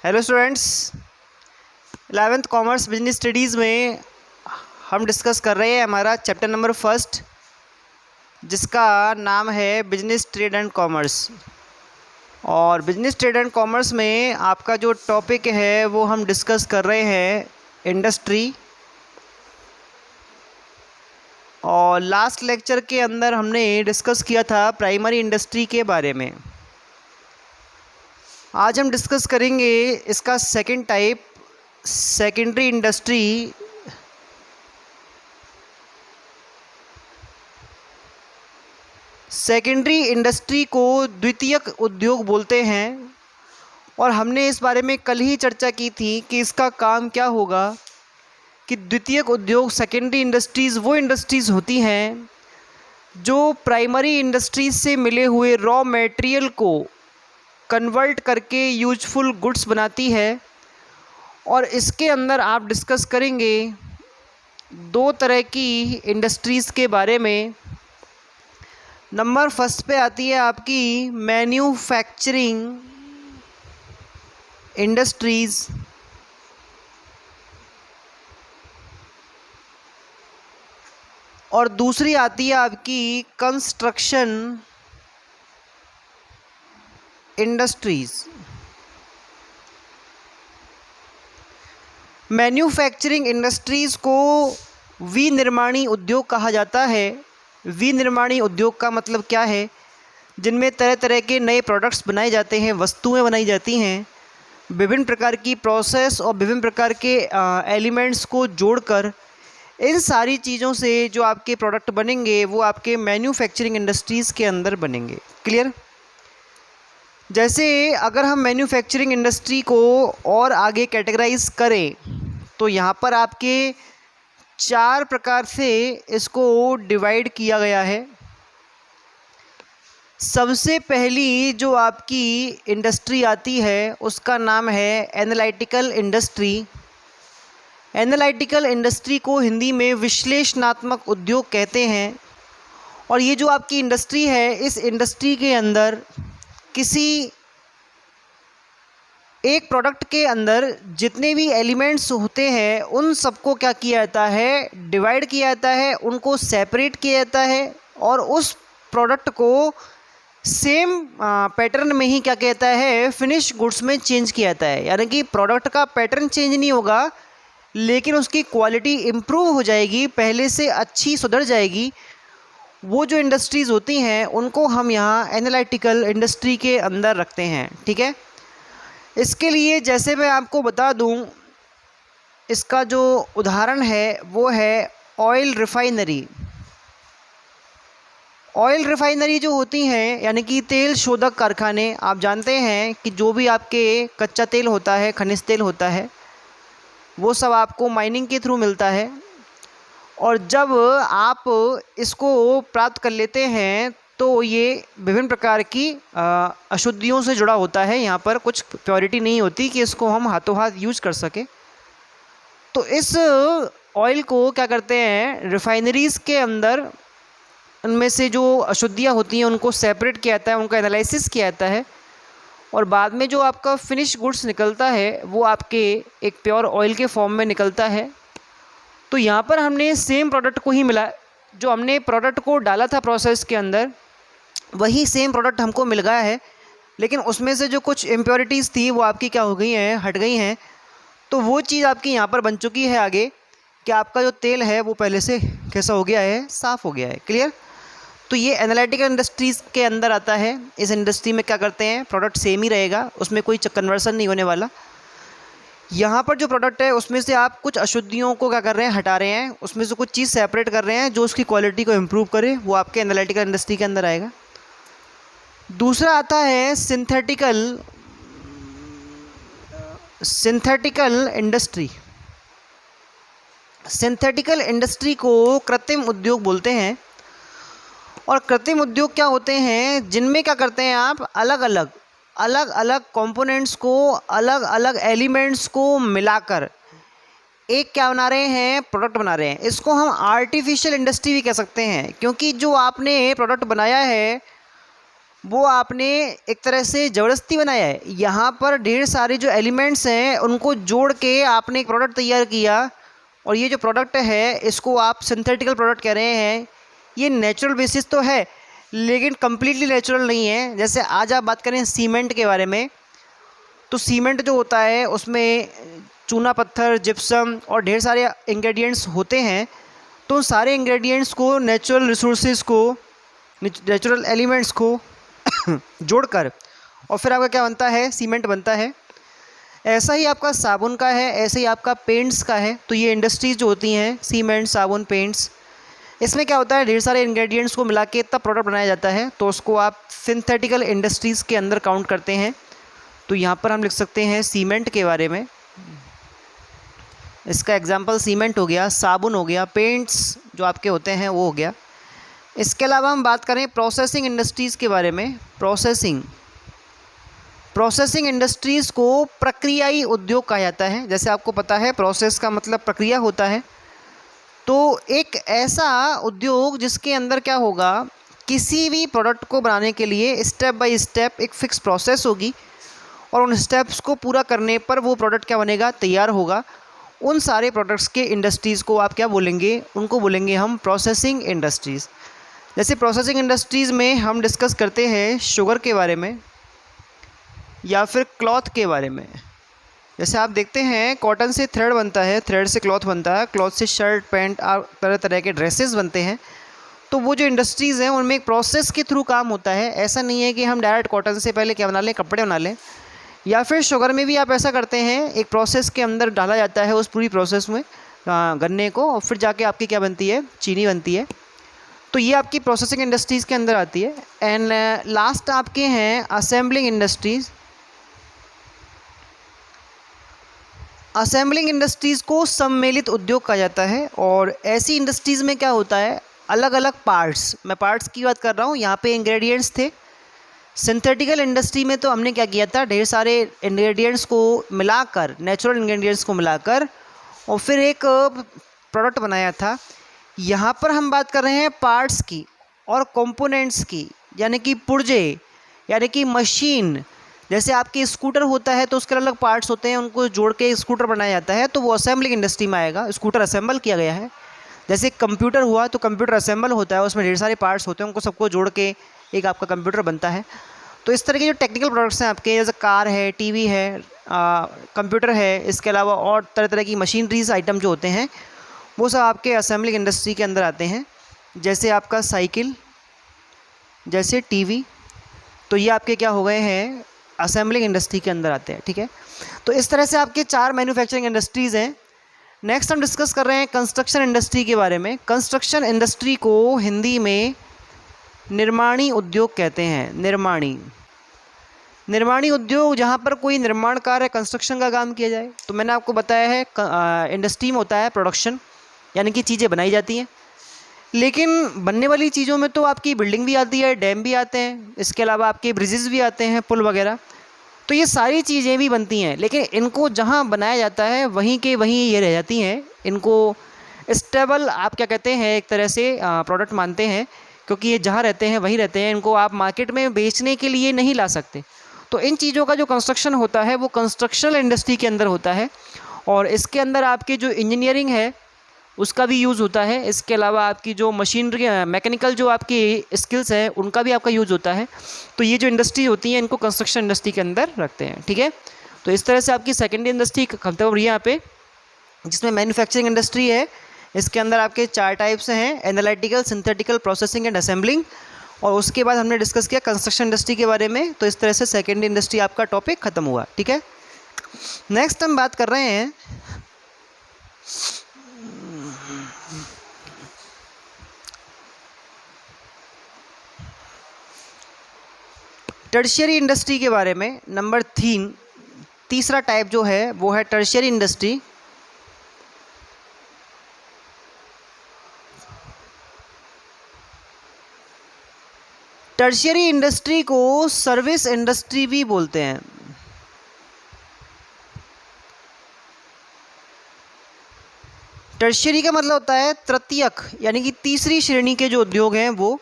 Hello students, 11th commerce business studies में हम discuss कर रहे हैं हमारा चैप्टर नंबर फर्स्ट, जिसका नाम है बिजनेस ट्रेड एंड कॉमर्स। और बिजनेस ट्रेड एंड कॉमर्स में आपका जो टॉपिक है वो हम डिस्कस कर रहे हैं इंडस्ट्री। और लास्ट लेक्चर के अंदर हमने डिस्कस किया था प्राइमरी इंडस्ट्री के बारे में। आज हम डिस्कस करेंगे इसका second type, secondary industry. Secondary industry को द्वितीयक उद्योग बोलते हैं और हमने इस बारे में कल ही चर्चा की थी कि इसका काम क्या होगा कि द्वितीयक उद्योग, सेकेंडरी इंडस्ट्रीज़ वो इंडस्ट्रीज़ होती हैं जो प्राइमरी इंडस्ट्रीज से मिले हुए रॉ मटेरियल को कन्वर्ट करके यूजफुल गुड्स बनाती है। और इसके अंदर आप डिस्कस करेंगे दो तरह की इंडस्ट्रीज़ के बारे में। नंबर फर्स्ट पे आती है आपकी मैन्युफैक्चरिंग इंडस्ट्रीज़, और दूसरी आती है आपकी कंस्ट्रक्शन इंडस्ट्रीज़। मैन्युफैक्चरिंग इंडस्ट्रीज़ को विनिर्माणी उद्योग कहा जाता है। विनिर्माणी उद्योग का मतलब क्या है? जिनमें तरह तरह के नए प्रोडक्ट्स बनाए जाते हैं, वस्तुएं बनाई जाती हैं, विभिन्न प्रकार की प्रोसेस और विभिन्न प्रकार के एलिमेंट्स को जोड़कर इन सारी चीज़ों से जो आपके प्रोडक्ट बनेंगे वो आपके मैन्युफैक्चरिंग इंडस्ट्रीज़ के अंदर बनेंगे। क्लियर? जैसे अगर हम मैन्युफैक्चरिंग इंडस्ट्री को और आगे कैटेगराइज करें तो यहाँ पर आपके 4 प्रकार से इसको डिवाइड किया गया है। सबसे पहली जो आपकी इंडस्ट्री आती है उसका नाम है एनालिटिकल इंडस्ट्री। एनालिटिकल इंडस्ट्री को हिंदी में विश्लेषणात्मक उद्योग कहते हैं। और ये जो आपकी इंडस्ट्री है, इस इंडस्ट्री के अंदर किसी एक प्रोडक्ट के अंदर जितने भी एलिमेंट्स होते हैं उन सबको क्या किया जाता है, डिवाइड किया जाता है, उनको सेपरेट किया जाता है और उस प्रोडक्ट को सेम पैटर्न में ही क्या कहता है, फिनिश गुड्स में चेंज किया जाता है। यानी कि प्रोडक्ट का पैटर्न चेंज नहीं होगा लेकिन उसकी क्वालिटी इम्प्रूव हो जाएगी, पहले से अच्छी सुधर जाएगी। वो जो इंडस्ट्रीज़ होती हैं उनको हम यहाँ एनालिटिकल इंडस्ट्री के अंदर रखते हैं। ठीक है, इसके लिए जैसे मैं आपको बता दूं, इसका जो उदाहरण है वो है ऑयल रिफाइनरी। ऑयल रिफाइनरी जो होती हैं यानी कि तेल शोधक कारखाने, आप जानते हैं कि जो भी आपके कच्चा तेल होता है, खनिज तेल होता है, वो सब आपको माइनिंग के थ्रू मिलता है। और जब आप इसको प्राप्त कर लेते हैं तो ये विभिन्न प्रकार की अशुद्धियों से जुड़ा होता है। यहाँ पर कुछ प्योरिटी नहीं होती कि इसको हम हाथों हाथ यूज कर सके। तो इस ऑयल को क्या करते हैं, रिफाइनरीज़ के अंदर उनमें से जो अशुद्धियाँ होती हैं उनको सेपरेट किया जाता है, उनका एनालिसिस किया जाता है और बाद में जो आपका फिनिश गुड्स निकलता है वो आपके एक प्योर ऑयल के फॉर्म में निकलता है। तो यहाँ पर हमने सेम प्रोडक्ट को ही मिला, जो हमने प्रोडक्ट को डाला था प्रोसेस के अंदर वही सेम प्रोडक्ट हमको मिल गया है, लेकिन उसमें से जो कुछ इम्प्योरिटीज़ थी वो आपकी क्या हो गई हैं, हट गई हैं। तो वो चीज़ आपकी यहाँ पर बन चुकी है आगे कि आपका जो तेल है वो पहले से कैसा हो गया है, साफ़ हो गया है। क्लियर? तो ये एनालिटिकल इंडस्ट्रीज़ के अंदर आता है। इस इंडस्ट्री में क्या करते हैं, प्रोडक्ट सेम ही रहेगा, उसमें कोई कन्वर्सन नहीं होने वाला। यहाँ पर जो प्रोडक्ट है उसमें से आप कुछ अशुद्धियों को क्या कर रहे हैं, हटा रहे हैं, उसमें से कुछ चीज़ सेपरेट कर रहे हैं जो उसकी क्वालिटी को इम्प्रूव करे, वो आपके एनालिटिकल इंडस्ट्री के अंदर आएगा। दूसरा आता है सिंथेटिकल इंडस्ट्री। सिंथेटिकल इंडस्ट्री को कृत्रिम उद्योग बोलते हैं। और कृत्रिम उद्योग क्या होते हैं, जिनमें क्या करते हैं आप अलग अलग कंपोनेंट्स को, अलग अलग एलिमेंट्स को मिलाकर एक क्या बना रहे हैं, प्रोडक्ट बना रहे हैं। इसको हम आर्टिफिशियल इंडस्ट्री भी कह सकते हैं, क्योंकि जो आपने प्रोडक्ट बनाया है वो आपने एक तरह से ज़बरदस्ती बनाया है। यहाँ पर ढेर सारे जो एलिमेंट्स हैं उनको जोड़ के आपने एक प्रोडक्ट तैयार किया, और ये जो प्रोडक्ट है इसको आप सिंथेटिकल प्रोडक्ट कह रहे हैं। ये नेचुरल बेसिस तो है लेकिन कम्प्लीटली नेचुरल नहीं है। जैसे आज आप बात करें सीमेंट के बारे में, तो सीमेंट जो होता है उसमें चूना पत्थर, जिप्सम और ढेर सारे इंग्रेडिएंट्स होते हैं। तो सारे इंग्रेडिएंट्स को, नेचुरल रिसोर्सेज को, नेचुरल एलिमेंट्स को जोड़कर और फिर आपका क्या बनता है, सीमेंट बनता है। ऐसा ही आपका साबुन का है, ऐसे ही आपका पेंट्स का है। तो ये इंडस्ट्रीज जो होती हैं, सीमेंट, साबुन, पेंट्स, इसमें क्या होता है, ढेर सारे इंग्रेडिएंट्स को मिला के तब प्रोडक्ट बनाया जाता है। तो उसको आप सिंथेटिकल इंडस्ट्रीज़ के अंदर काउंट करते हैं। तो यहाँ पर हम लिख सकते हैं सीमेंट के बारे में, इसका एग्जांपल सीमेंट हो गया, साबुन हो गया, पेंट्स जो आपके होते हैं वो हो गया। इसके अलावा हम बात करें प्रोसेसिंग इंडस्ट्रीज़ के बारे में। प्रोसेसिंग इंडस्ट्रीज़ को प्रक्रियाई उद्योग कहा जाता है। जैसे आपको पता है प्रोसेस का मतलब प्रक्रिया होता है। तो एक ऐसा उद्योग जिसके अंदर क्या होगा, किसी भी प्रोडक्ट को बनाने के लिए स्टेप बाय स्टेप एक फ़िक्स प्रोसेस होगी और उन स्टेप्स को पूरा करने पर वो प्रोडक्ट क्या बनेगा, तैयार होगा। उन सारे प्रोडक्ट्स के इंडस्ट्रीज़ को आप क्या बोलेंगे, उनको बोलेंगे हम प्रोसेसिंग इंडस्ट्रीज़। जैसे प्रोसेसिंग इंडस्ट्रीज़ में हम डिस्कस करते हैं शुगर के बारे में या फिर क्लॉथ के बारे में। जैसे आप देखते हैं कॉटन से थ्रेड बनता है, थ्रेड से क्लॉथ बनता है, क्लॉथ से शर्ट, पैंट और तरह तरह के ड्रेसेस बनते हैं। तो वो जो इंडस्ट्रीज़ हैं उनमें एक प्रोसेस के थ्रू काम होता है। ऐसा नहीं है कि हम डायरेक्ट कॉटन से पहले क्या बना लें, कपड़े बना लें। या फिर शुगर में भी आप ऐसा करते हैं, एक प्रोसेस के अंदर डाला जाता है, उस पूरी प्रोसेस में गन्ने को, और फिर जाके आपकी क्या बनती है, चीनी बनती है। तो ये आपकी प्रोसेसिंग इंडस्ट्रीज़ के अंदर आती है। एंड लास्ट आपके हैं असेंबलिंग इंडस्ट्रीज़। असेंबलिंग इंडस्ट्रीज़ को सम्मिलित उद्योग कहा जाता है। और ऐसी इंडस्ट्रीज़ में क्या होता है, अलग अलग पार्ट्स, मैं पार्ट्स की बात कर रहा हूँ, यहाँ पे इंग्रेडिएंट्स थे। सिंथेटिकल इंडस्ट्री में तो हमने क्या किया था, ढेर सारे इंग्रेडिएंट्स को मिलाकर, नेचुरल इंग्रेडिएंट्स को मिलाकर और फिर एक प्रोडक्ट बनाया था। यहाँ पर हम बात कर रहे हैं पार्ट्स की और कंपोनेंट्स की, यानी कि पुर्जे, यानी कि मशीन। जैसे आपके स्कूटर होता है तो उसके अलग पार्ट्स होते हैं, उनको जोड़ के स्कूटर बनाया जाता है, तो वो असेंबलिंग इंडस्ट्री में आएगा। स्कूटर असेंबल किया गया है। जैसे कंप्यूटर हुआ तो कंप्यूटर असेंबल होता है, उसमें ढेर सारे पार्ट्स होते हैं, उनको सबको जोड़ के एक आपका कंप्यूटर बनता है। तो इस तरह के जो टेक्निकल प्रोडक्ट्स हैं आपके, जैसे कार है, टीवी है, कंप्यूटर है, इसके अलावा और तरह तरह की मशीनरीज आइटम जो होते हैं वो सब आपके असेंबलिंग इंडस्ट्री के अंदर आते हैं। जैसे आपका साइकिल, जैसे टीवी, तो ये आपके क्या हो गए हैं, असेंबलिंग इंडस्ट्री के अंदर आते हैं। ठीक है, तो इस तरह से आपके 4 मैन्युफैक्चरिंग इंडस्ट्रीज़ हैं। नेक्स्ट हम डिस्कस कर रहे हैं कंस्ट्रक्शन इंडस्ट्री के बारे में। कंस्ट्रक्शन इंडस्ट्री को हिंदी में निर्माणी उद्योग कहते हैं। निर्माणी उद्योग, जहाँ पर कोई निर्माण कार्य, कंस्ट्रक्शन का काम किया जाए। तो मैंने आपको बताया है इंडस्ट्री में होता है प्रोडक्शन, यानी कि चीज़ें बनाई जाती हैं। लेकिन बनने वाली चीज़ों में तो आपकी बिल्डिंग भी आती है, डैम भी आते हैं, इसके अलावा आपके ब्रिजेस भी आते हैं, पुल वगैरह। तो ये सारी चीज़ें भी बनती हैं, लेकिन इनको जहाँ बनाया जाता है वहीं के वहीं ये रह जाती हैं। इनको स्टेबल आप क्या कहते हैं, एक तरह से प्रोडक्ट मानते हैं, क्योंकि ये जहाँ रहते हैं वहीं रहते हैं। इनको आप मार्केट में बेचने के लिए नहीं ला सकते। तो इन चीज़ों का जो कंस्ट्रक्शन होता है वो कंस्ट्रक्शनल इंडस्ट्री के अंदर होता है। और इसके अंदर आपकी जो इंजीनियरिंग है उसका भी यूज़ होता है। इसके अलावा आपकी जो मशीनरी, मैकेनिकल जो आपकी स्किल्स है उनका भी आपका यूज़ होता है। तो ये जो इंडस्ट्री होती है इनको कंस्ट्रक्शन इंडस्ट्री के अंदर रखते हैं। ठीक है, तो इस तरह से आपकी सेकेंडरी इंडस्ट्री खत्म हो रही है यहाँ पे, जिसमें मैन्युफैक्चरिंग इंडस्ट्री है। इसके अंदर आपके 4 टाइप्स हैं, analytical, synthetical, processing and assembling. और उसके बाद हमने डिस्कस किया कंस्ट्रक्शन इंडस्ट्री के बारे में। तो इस तरह से सेकेंडरी इंडस्ट्री आपका टॉपिक खत्म हुआ। ठीक है, नेक्स्ट हम बात कर रहे हैं टर्शियरी इंडस्ट्री के बारे में। नंबर 3, तीसरा टाइप जो है वो है टर्शियरी इंडस्ट्री। टर्शियरी इंडस्ट्री को सर्विस इंडस्ट्री भी बोलते हैं। टर्शियरी का मतलब होता है तृतीयक, यानी कि तीसरी श्रेणी के जो उद्योग हैं वो।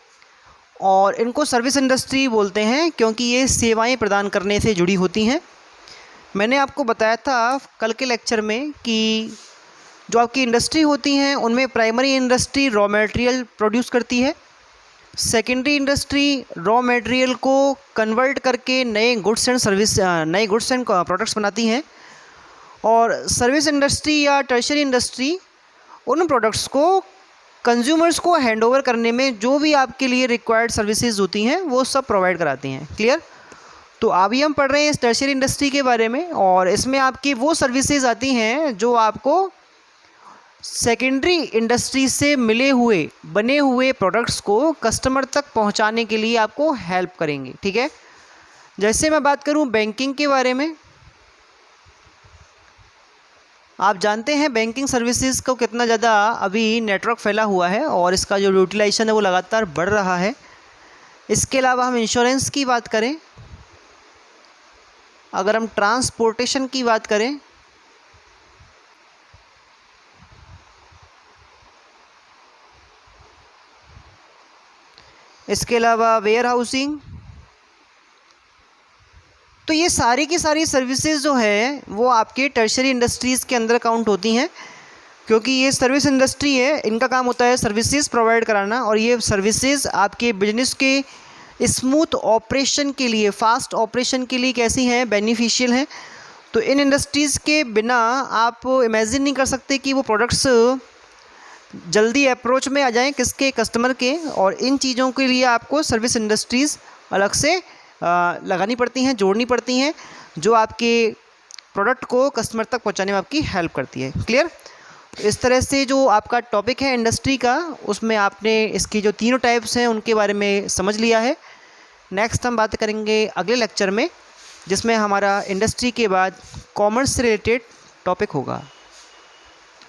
और इनको सर्विस इंडस्ट्री बोलते हैं क्योंकि ये सेवाएं प्रदान करने से जुड़ी होती हैं। मैंने आपको बताया था कल के लेक्चर में कि जो आपकी इंडस्ट्री होती हैं उनमें primary industry raw material produce करती है, सेकेंडरी इंडस्ट्री रॉ मटेरियल को कन्वर्ट करके नए गुड्स एंड प्रोडक्ट्स बनाती हैं, और सर्विस इंडस्ट्री या टर्शियरी इंडस्ट्री उन प्रोडक्ट्स को कंज्यूमर्स को हैंडओवर करने में जो भी आपके लिए रिक्वायर्ड सर्विसेज होती हैं वो सब प्रोवाइड कराती हैं। क्लियर? तो अभी हम पढ़ रहे हैं इस टर्शियरी इंडस्ट्री के बारे में, और इसमें आपकी वो सर्विसेज आती हैं जो आपको सेकेंडरी इंडस्ट्री से बने हुए प्रोडक्ट्स को कस्टमर तक पहुंचाने के लिए आपको हेल्प करेंगे। ठीक है? जैसे मैं बात करूं बैंकिंग के बारे में, आप जानते हैं बैंकिंग सर्विसेज को कितना ज़्यादा अभी नेटवर्क फैला हुआ है और इसका जो यूटिलाइजेशन है वो लगातार बढ़ रहा है। इसके अलावा हम इंश्योरेंस की बात करें, अगर हम ट्रांसपोर्टेशन की बात करें, इसके अलावा वेयर हाउसिंग, तो ये सारी की सारी सर्विसेज जो है वो आपके टर्शियरी इंडस्ट्रीज़ के अंदर काउंट होती हैं, क्योंकि ये सर्विस इंडस्ट्री है, इनका काम होता है सर्विसेज प्रोवाइड कराना, और ये सर्विसेज आपके बिजनेस के स्मूथ ऑपरेशन के लिए, फास्ट ऑपरेशन के लिए कैसी हैं, बेनिफिशियल हैं। तो इन इंडस्ट्रीज़ के बिना आप इमेजिन नहीं कर सकते कि वो प्रोडक्ट्स जल्दी अप्रोच में आ जाएं किसके, कस्टमर के, और इन चीज़ों के लिए आपको सर्विस इंडस्ट्रीज़ अलग से लगानी पड़ती हैं, जोड़नी पड़ती हैं, जो आपके प्रोडक्ट को कस्टमर तक पहुंचाने में आपकी हेल्प करती है। क्लियर? इस तरह से जो आपका टॉपिक है इंडस्ट्री का, उसमें आपने इसकी जो तीनों टाइप्स हैं उनके बारे में समझ लिया है। नेक्स्ट हम बात करेंगे अगले लेक्चर में, जिसमें हमारा इंडस्ट्री के बाद कॉमर्स से रिलेटेड टॉपिक होगा।